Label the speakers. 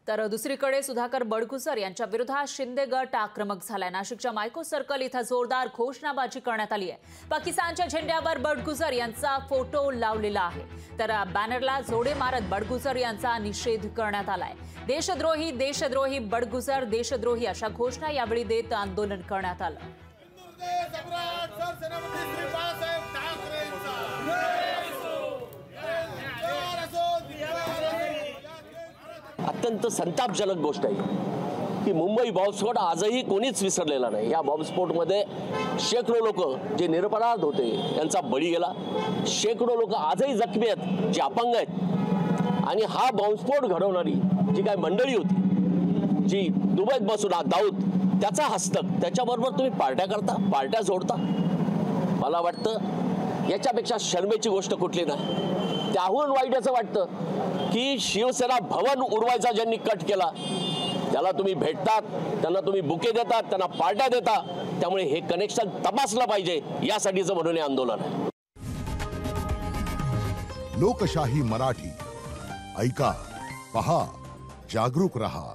Speaker 1: तर दुसरीकडे सुधाकर बडगुजर यांच्या विरोधात शिंदे गट आक्रमक झालाय। नाशिकच्या मायको सर्कल इथं जोरदार घोषणाबाजी करण्यात आली आहे। पाकिस्तानच्या झेंड्यावर बडगुजर यांचा फोटो लावलेला आहे, तर बॅनरला जोडे मारत बडगुजर यांचा निषेध करण्यात आलाय। देशद्रोही देशद्रोही बडगुजर देशद्रोही अशा घोषणा यावेळी देत आंदोलन करण्यात आलं।
Speaker 2: अत्यंत संतापजनक गोष्ट आहे की मुंबई बॉम्बस्फोट आजही कोणीच विसरलेला नाही। या बॉम्बस्फोटमध्ये शेकडो लोक जे निरपराध होते त्यांचा बळी गेला, शेकडो लोक आजही जखमी आहेत जे अपंग आहेत। आणि हा बॉम्बस्फोट घडवणारी जी काही मंडळी होती, जी दुबईत बसून दाऊद त्याचा हस्तक, त्याच्याबरोबर तुम्ही पार्ट्या करता, पार्ट्या जोडता। मला वाटतं याच्यापेक्षा शर्मेची गोष्ट कुठली नाही। त्याहून वाईट असं वाटतं की शिवसेना भवन उडवायचा ज्यांनी कट केला त्याला तुम्ही भेटतात, त्यांना तुम्ही बुके देतात, त्यांना पार्ट्या देता। त्यामुळे हे कनेक्शन तपासलं पाहिजे, यासाठीचं म्हणून हे आंदोलन आहे।
Speaker 3: लोकशाही मराठी ऐका, पहा, जागरूक रहा।